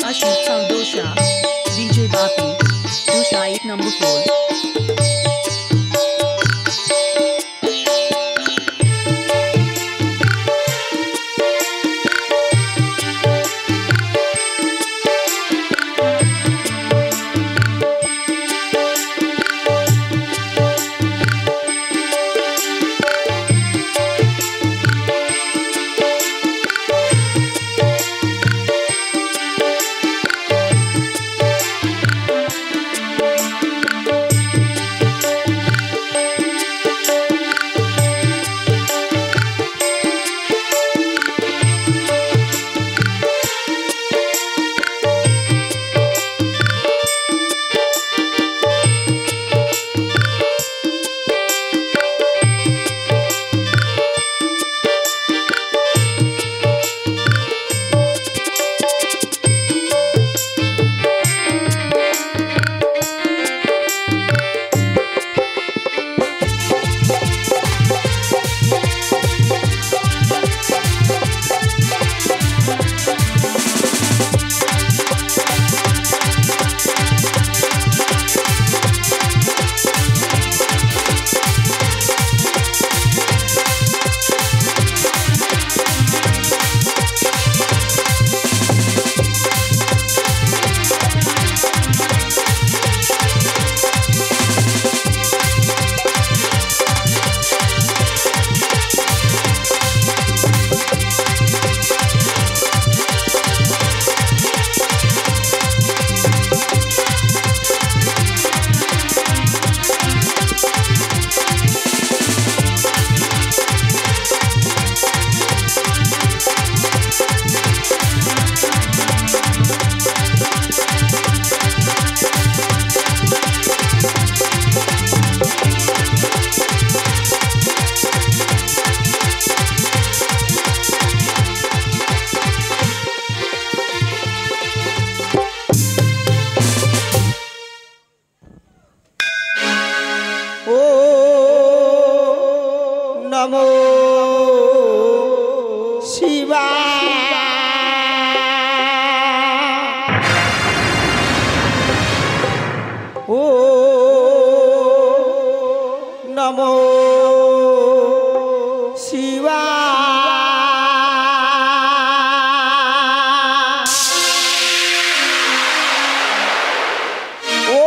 Ashmit Sandosha, DJ Bapi, Dusha 8 number 4. नमो शिवाय ओ नमो शिवाय ओ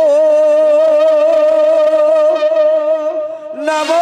नमो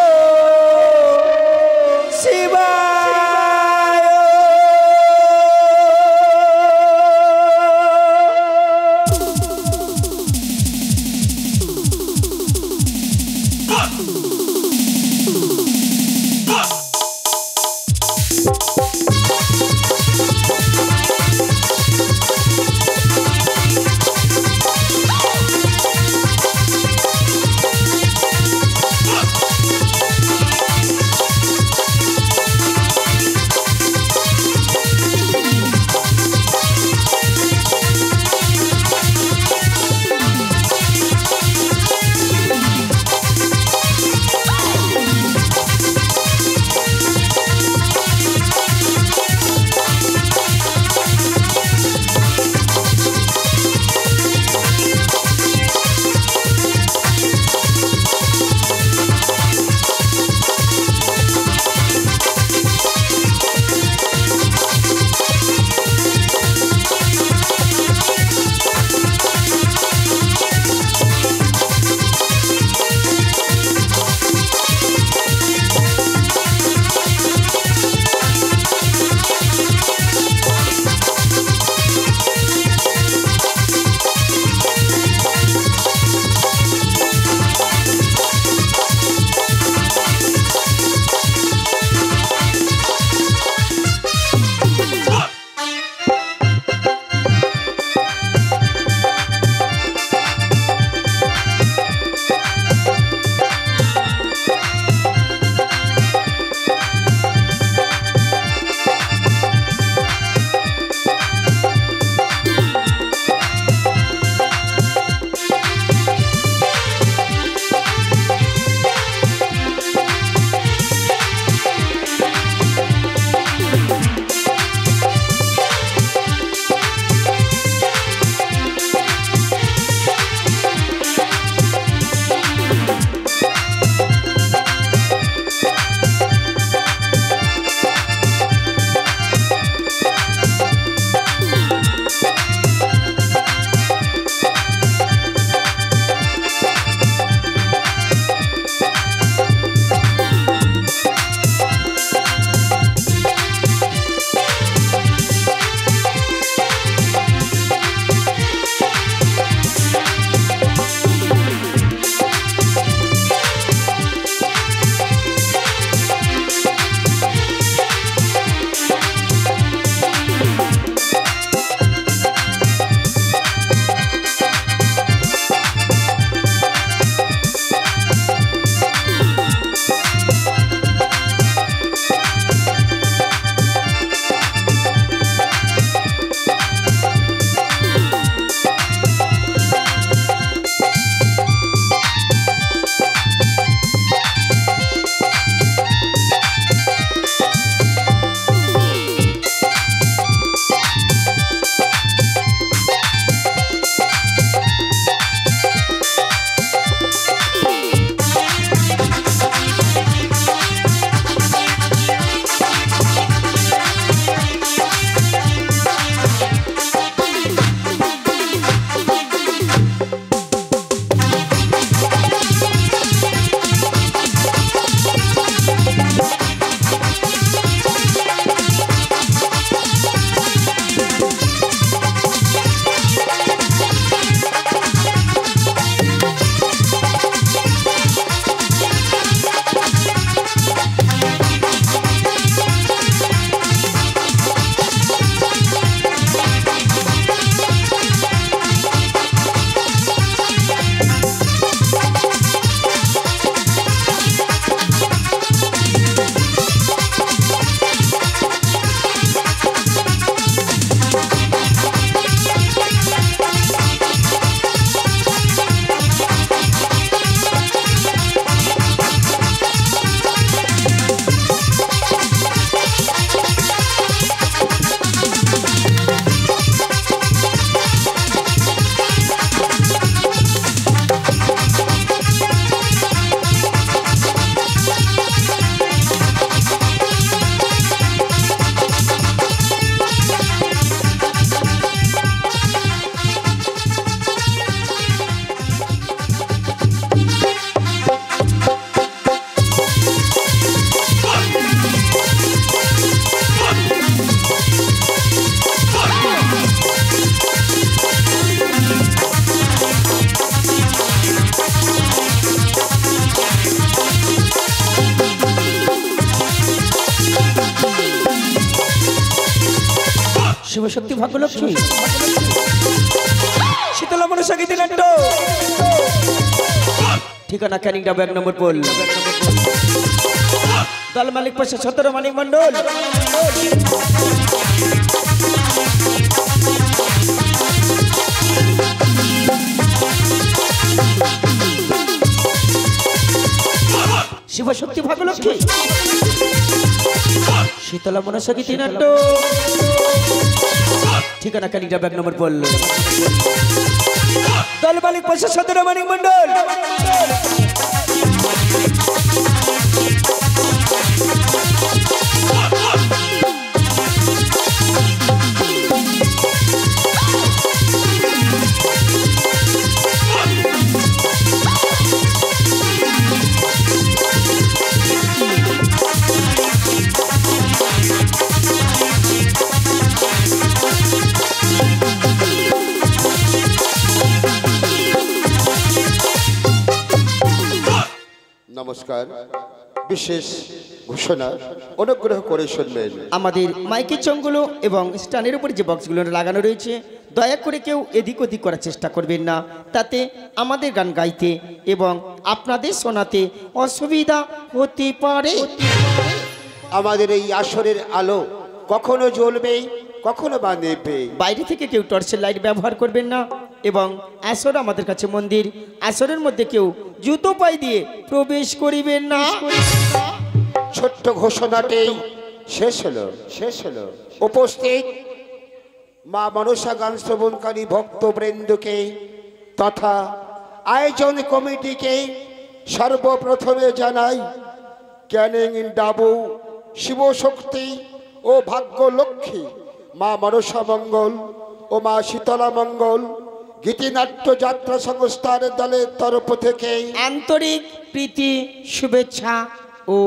ভাগ্যলক্ষ্মী শীতলা মনসা গীতি নাট্য ঠিকানা ক্যানিং ডাব 1 নম্বর পোল দল মালিক পাশে 17 মানিক মন্ডল শিবশক্তি ভাগ্যলক্ষ্মী শীতলা মনসা গীতি নাট্য ঠিকানা ক্যানিং ডাব 1 নম্বর পোল দল মালিক পাশে 17 মানিক মন্ডল নমস্কার বিশেষ ঘোষণা অনুগ্রহ করে শুনবেন আমাদের মাইকের চংগুলো এবং স্ট্যান্ডের উপর যে বক্সগুলো লাগানো রয়েছে দয়া করে কেউ এদিক ওদিক করার চেষ্টা করবেন না তাতে আমাদের গান গাইতে এবং আপনাদের শোনাতে অসুবিধা হতে পারে আমাদের এই আসরের আলো কখনো জ্বলবে কখনো বা নেবে বাইরে থেকে কেউ টর্চের লাইট ব্যবহার করবেন না এবং আসর আমাদের কাছে মন্দির আসরের মধ্যে কেউ জুতো পায়ে দিয়ে প্রবেশ করিবেন না ছোট্ট ঘোষণাটি শেষ হলো উপস্থিত মা মনসা গান শ্রবণকারী ভক্তবৃন্দকে তথা আয়োজন কমিটিকে সর্বপ্রথমে জানাই ক্যানিং ডাবু শিবশক্তি ও ভাগ্যলক্ষ্মী মা মনসা মঙ্গল ও মা শীতলা মঙ্গল গীতিনাট্য যাত্রা সংস্থার দলের তরফ থেকে আন্তরিক প্রীতি শুভেচ্ছা ও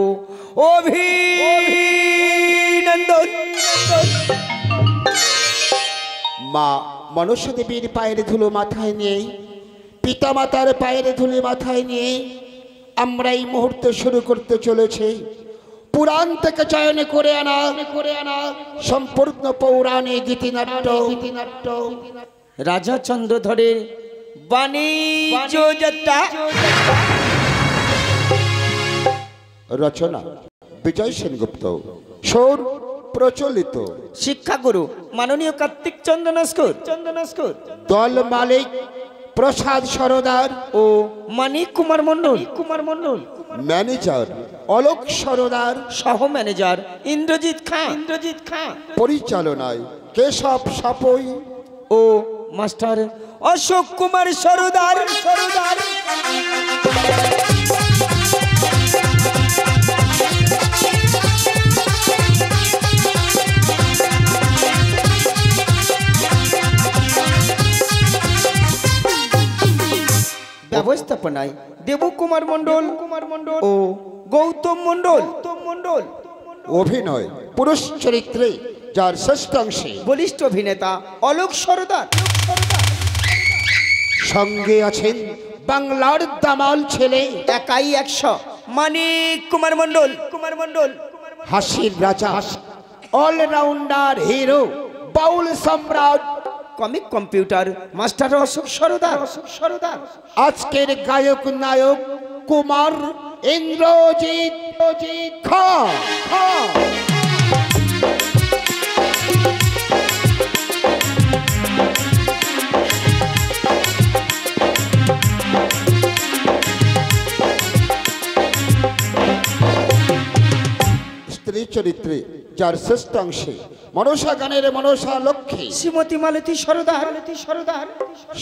অভিনন্দন মা মনসা দেবীর পায়ের ধুলো মাথায় নিয়ে পিতামাতার পায়ের ধুলো মাথায় নিয়ে আমরা এই মুহূর্তে শুরু করতে চলেছি পুরাণ থেকে চয়ন করে আনা সম্পূর্ণ পৌরাণিক গীতিনাট্য রাজা চন্দ্রধরের বাণিজ্য যাত্রা রচনা বিজয় সেনগুপ্ত সুর প্রচলিত শিক্ষাগুরু মাননীয় কার্তিক চন্দ্র নস্কর দল মালিক প্রসাদ সরদার ও মানিক কুমার মন্ডল ম্যানেজার অলোক সরদার সহ ম্যানেজার ইন্দ্রজিৎ খাঁ পরিচালনায় কেশব সাপই ও মাস্টার অশোক কুমার সরদার ব্যবস্থাপনায় দেবকুমার মন্ডল ও গৌতম মন্ডল অভিনয় পুরুষ চরিত্রে যার শ্রেষ্ঠাংশে বলিষ্ঠ অভিনেতা অলোক সরদার সঙ্গে আছেন বাংলার দামাল ছেলে একাই 100 মানিক কুমার মন্ডল হাসির রাজা অলরাউন্ডার হিরো বাউল সম্রাট comic computer master Ashok Sardar আজকের গায়ক নায়ক কুমার ইন্দ্রজিৎ খাঁ স্ত্রী চরিত্রে যার শ্রেষ্ঠাংশে মনসা গানের মনসা লক্ষ্মী শ্রীমতী মালতী সরদার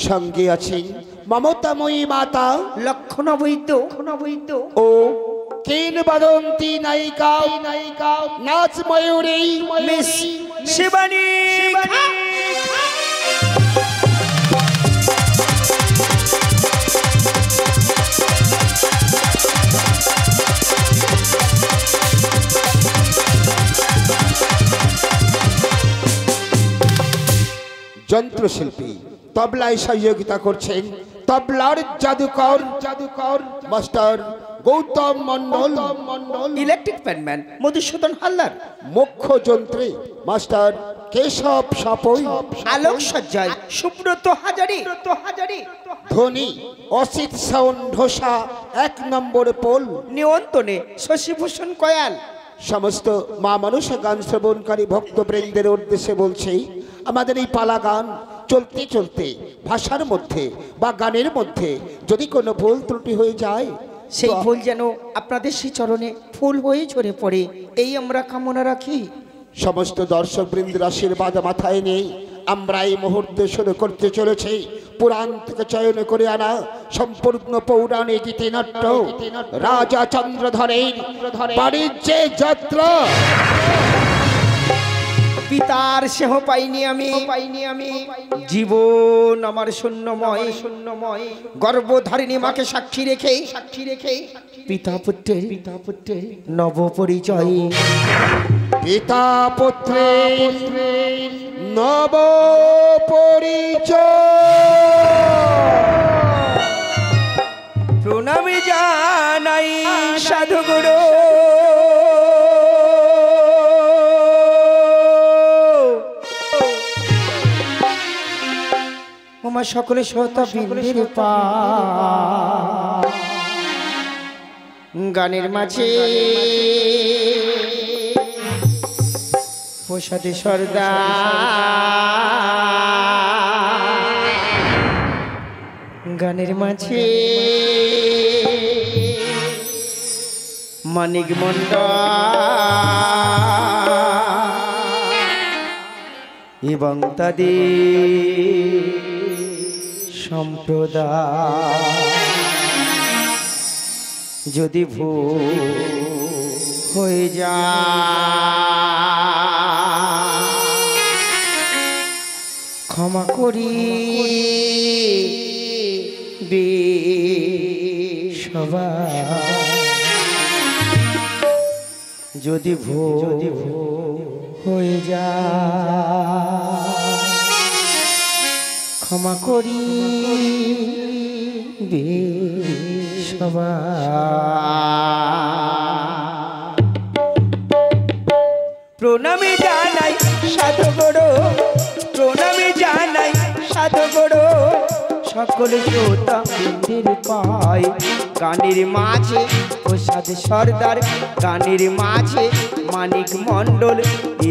সঙ্গে আছেন মমতাময়ী মাতা লক্ষণ বৈদ্য ও কিংবদন্তি নায়িকা নাচ ময়ূরী মিস শিবানী যন্ত্রশিল্পী তবলায় সহযোগিতা করছেন তবলার জাদুকর মাস্টার গৌতম মন্ডল ইলেকট্রিক ফ্যানম্যান মধুসূদন হালদার, মুখ্য যন্ত্রী মাস্টার কেশব সাপই, আলোক সজ্জায় সুব্রত হাজারি, ধ্বনি অসিত সাউন্ড ঢোসা 1 নম্বর পোল, নিয়ন্ত্রণে শশীভূষণ কয়াল। সমস্ত মা মনসা গান শ্রবণকারী ভক্তবৃন্দের উদ্দেশ্যে বলছি, আমাদের এই পালা গান চলতে চলতে ভাষার মধ্যে বা গানের মধ্যে যদি কোনো ভুল ত্রুটি হয়ে যায়, সেই ফুল যেন আপনাদের সেই চরণে ফুল হয়ে ঝরে পড়ে, এই আমরা কামনা রাখি। সমস্ত দর্শক বৃন্দের আশীর্বাদ মাথায় নিয়ে আমরা এই মুহূর্তে শুরু করতে চলেছি পুরাণ থেকে চয়ন করে আনা সম্পূর্ণ পৌরাণিক গীতিনাট্য রাজা চন্দ্রধরের বাণিজ্যে যাত্রা। পিতার সেহ পাইনি আমি, জীবন আমার শূন্যময়, গর্ভধারিণী মাকে সাক্ষী রেখে পিতা পুত্রের নব পরিচয়, পিতা পুত্রের নব পরিচয়। প্রণামী জানাই সাধুগুরু, ওমা সকলে শ্রোতা বৃন্দের পা গানের মাঝে প্রসাদে সর্দার, গানের মাঝে মানিক মন্ডল এবং তাদের সম্প্রদায়। যদি ভুল হয়ে যায় ক্ষমা করি বে সবাই, যদি ভুল হয়ে যায় ক্ষমা করি বে সবাই। প্রণামী জানাই সাধুগুরু, প্রণামী জানাই সাধুগুরু, সকলে শ্রোতা বৃন্দের পায় গানের মাঝে প্রসাদ সর্দার, গানের মাঝে মানিক মন্ডল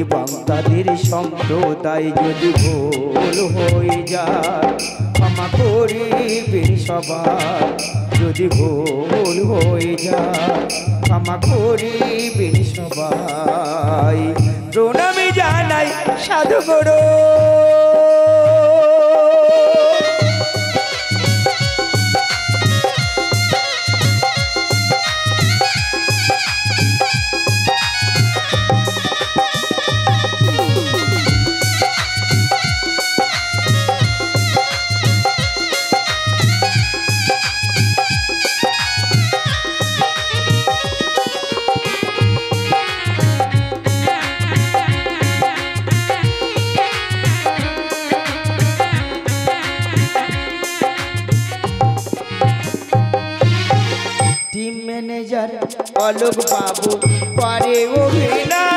এবং তাদের সম্প্রদায়। যদি ভুল হয়ে যায় ক্ষমা করিবেন সবাই, যদি ভুল হয়ে যায় ক্ষমা করিবেন সবাই। প্রণামী জানাই সাধুগুরু। টিম ম্যানেজার অলোক বাবু করে অভিনয়,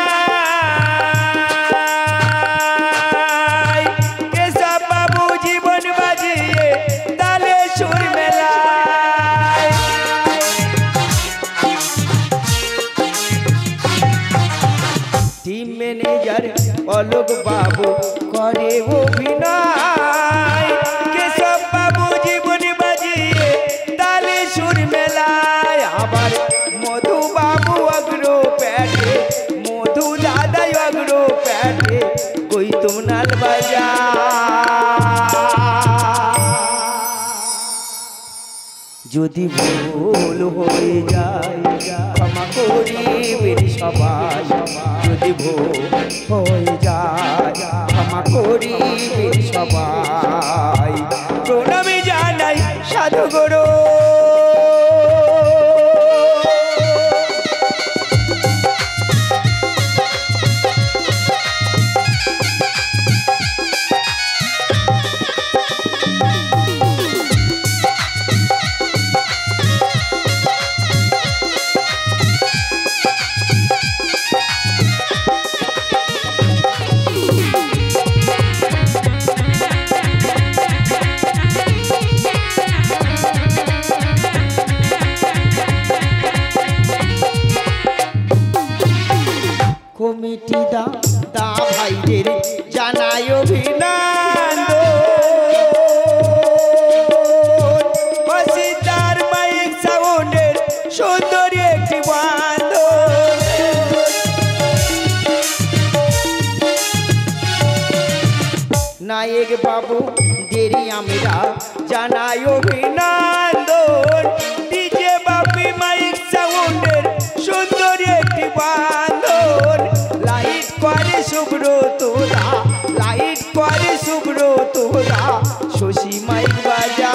কেশব বাবু জীবন বাজিয়ে তালে সুর মেলায়। টিম ম্যানেজার অলোক বাবু করে অভিনয়, কেশব বাবু জীবন বাজিয়ে তালে সুর মেলায়। আবার মধু বাবু অগ্র প্যাটে, মধু দাদাই অগ্র প্যাটে কই তোমনাল বাজা। যদি ভুল হয়ে যায় ক্ষমা করিবেন সবাই, যদি ভুল হয়ে যায় ক্ষমা করিবেন সবাই। প্রণামী জানাই সাধুগুরু। বাবু দেরি আমরা জানাই অভিনন্দন। ডিজে বাপি মাইক সাউন্ডের সুন্দর একটি বান্ধন। লাইট করে সুব্রতরা, লাইট করে সুব্রতরা, শশী মাইক বাজা।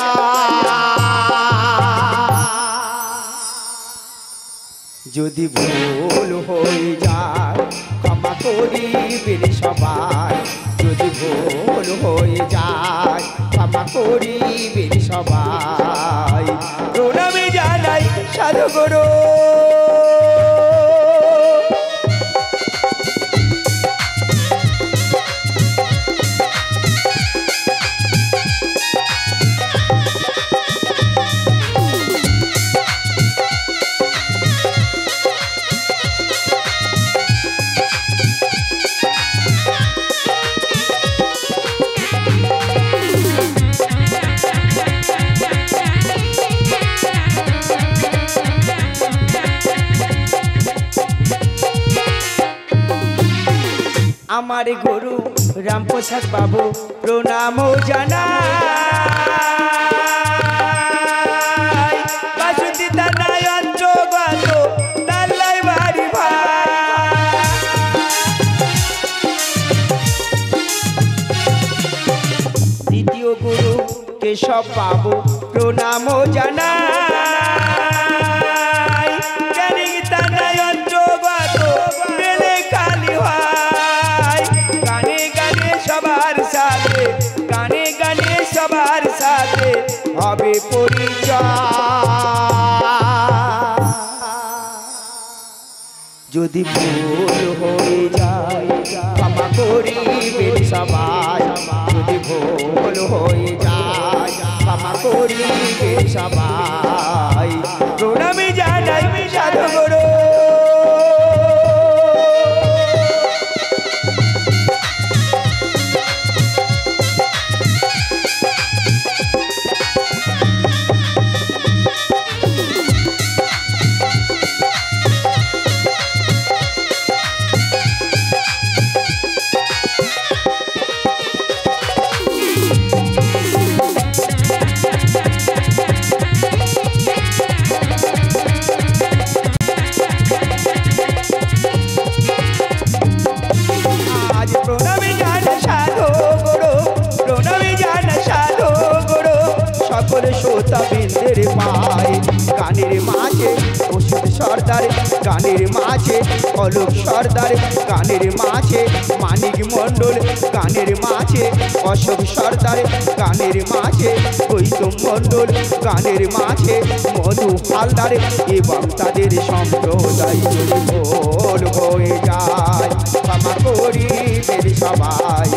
যদি ভুল হয়ে যায় ক্ষমা করিবেন সবাই, যদি ভুল হয়ে যায় ক্ষমা করিবেন সবাই। প্রণামে জানাই সাধু গুরু। আমার গুরু রামপ্রসাদ বাবু প্রণাম জানাই। বাসুতি তানায় অন্তর্গত তাল্লাই বাড়ি ভাই। দ্বিতীয় গুরু কেশব বাবু প্রণাম জানাই। ক্যানিং তানায় অন্তর্গত বেলে কালী ভাই। গানে গানে সবার সাথে, গানে গানে সবার সাথে হবে পরিচয়। যদি ভুল হয়ে যায় ক্ষমা করিবেন সবাই, যদি ভুল হয়ে যায় ক্ষমা করিবেন সবাই। প্রণামে জানাই সাধু গুরু। সকল শ্রোতা বৃন্দের পায় গানের মাঝে ওষুধ সর্দার, গানের মাঝে অলোক সর্দার, গানের মাঝে মানিক মণ্ডল, গানের মাঝে অশোক সর্দার, গানের মাঝে গৌতম মণ্ডল, গানের মাঝে মধু হালদার এবং তাদের সম্প্রদায়। যদি ভুল হয়ে যায় ক্ষমা করিবেন সবাই,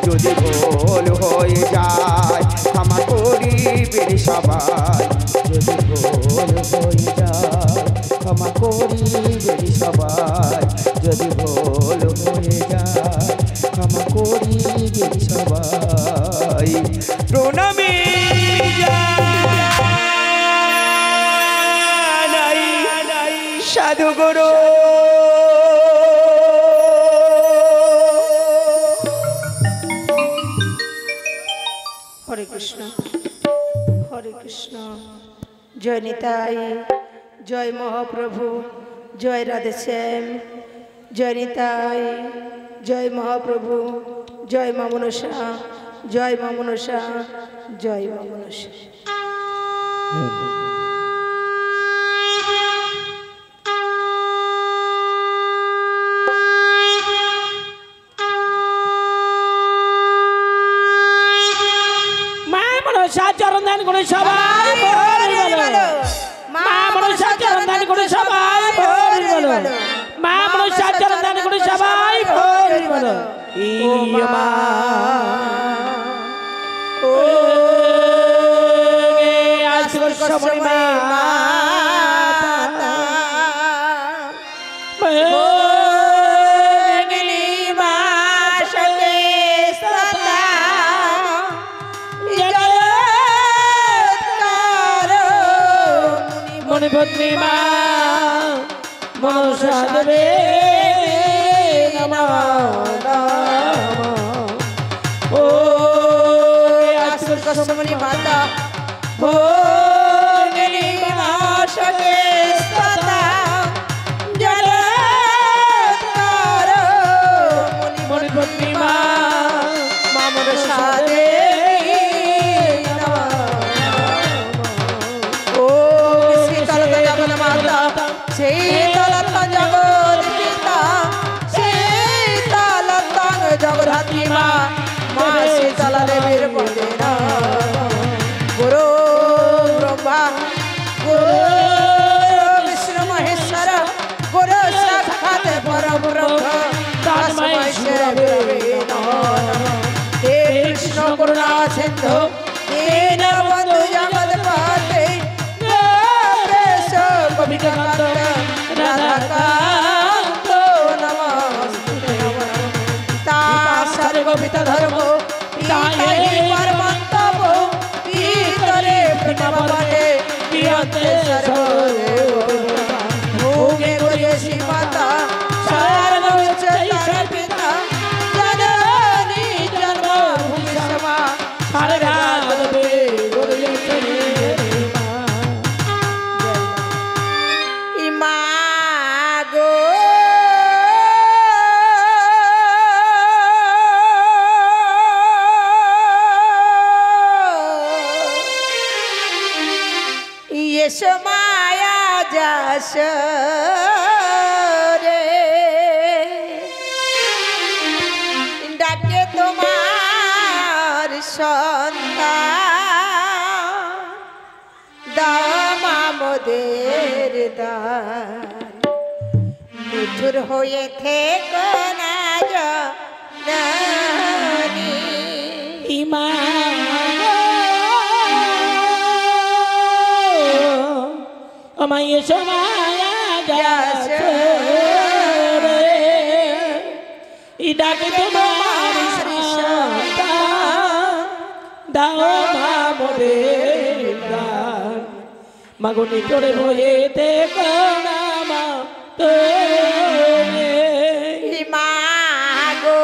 যদি ভুল হয়ে যায় ক্ষমা করিবেন সবাই, যদি ভুল হয়ে যায় ক্ষমা করিবেন সবাই, যদি ভুল হয়ে যায় ক্ষমা করিবেন সবাই। প্রণামী জানাই সাধু গুরু। হরে কৃষ্ণ, হরে কৃষ্ণ। জয় নিতাই, জয় মহাপ্রভু, জয় রাধেশ্যাম, জয় নিতাই, জয় মহাপ্রভু, জয় মা মনসা, জয় মা মনসা, জয় মা মনসা। চরণ দান করে সবাই বলো, মা মনসা চরণ দান করে সবাই বলো, মা মনসা চরণ দান করে সবাই বলো। ও মা ও আজকের সময় মা মণিপত্নী মা মনসা দেবে নমঃ নমঃ। ও মুনি মাতা ভোগিনী মাসকে স্ততা জলতার মুনি পত্নী মা মামর সাদে ও শীতলতা জগন মাতা শীতলতা জগৎ পিতা শীতলতা জগধাত্রী মা মা শীতলা দেবীর পদে গুরু ব্রহ্মা গুরু বিষ্ণু মহেশ্বর গুরু সাক্ষাৎ পরব্রহ্ম তস্मै শ্রী গুরবে নমঃ। হে কৃষ্ণ করুণা সিন্ধু দীনবন্ধু জগৎপতে গোপেশ গোপিকাকান্ত রাধাকান্ত নমস্তুতে পিতা সর্বপিতা ধর্ম পিতা হি পরমন্তব পিতরে প্রণবতে পিয়তে সর্বদেব ভোগে গুরেশি মাতা সর্বোচ্চতর পিতা জননী জন্মভূমি সমা সারদাদবে গুরুচরণে ইমাগো ইয়েশো মায়া যাস রে ডাকে তোমার সন্তান দামা মোদের দান নিঠুর হয়ে থেকো না জানি আমায় সময়া যাস রে ইডাকে তোমার সন্তান দাও মা মোদের দান মাগুনি তোরে ভয়েতে কোনা মা তোরে মাগো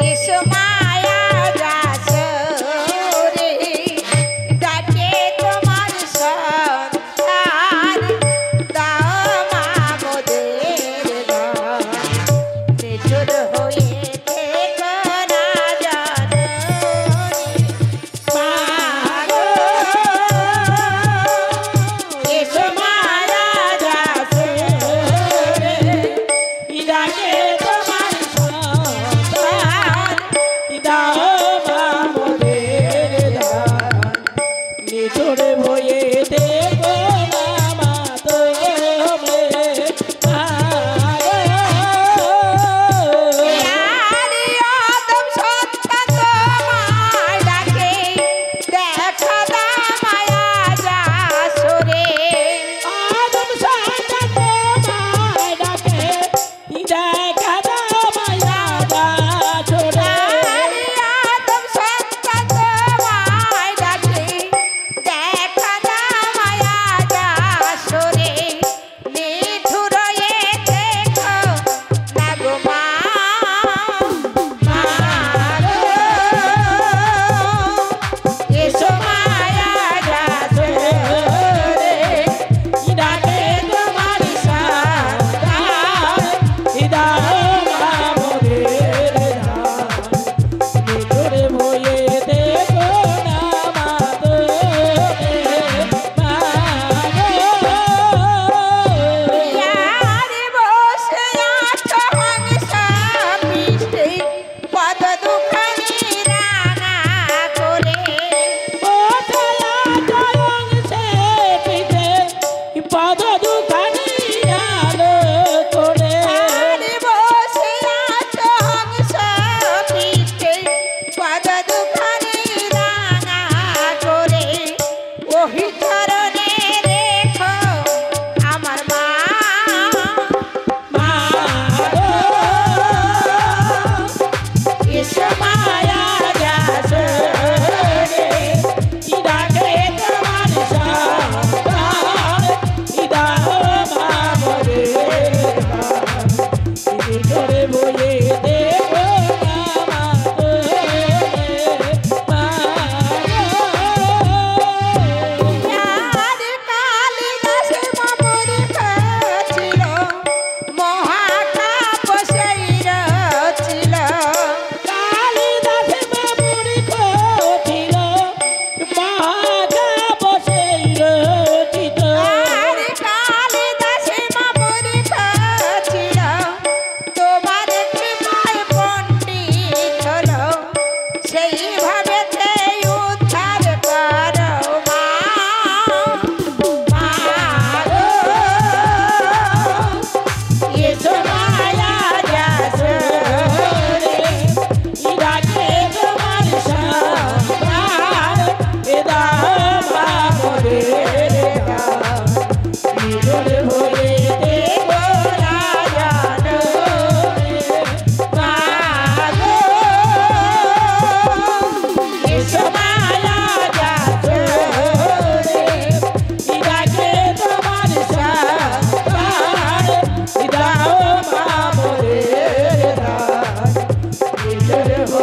এসো মায়া যাস রে ডাকে তোমার সন্তান দাও মা মোদের দান নিঠুর হয়ে থেকো না জানি মাগো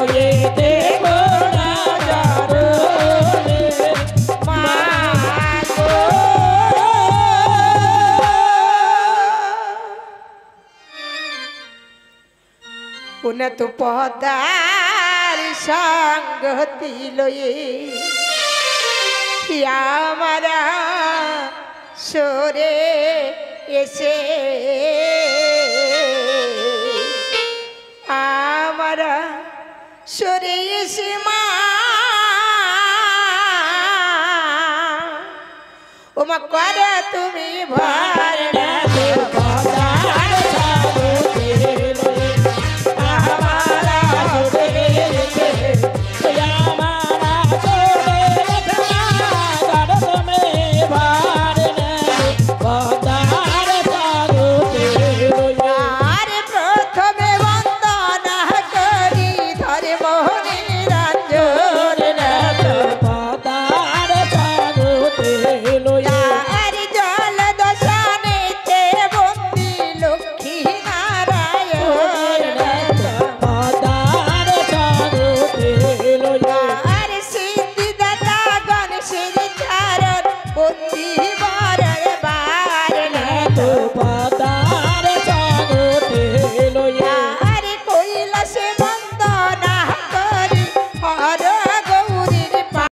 লইতে গোনা যারে মা গো উন্নত পদার সঙ্গতি লয়ে আমারা সরে এসে আমারা সরে এসে মা ও মা করে তুমি ভাই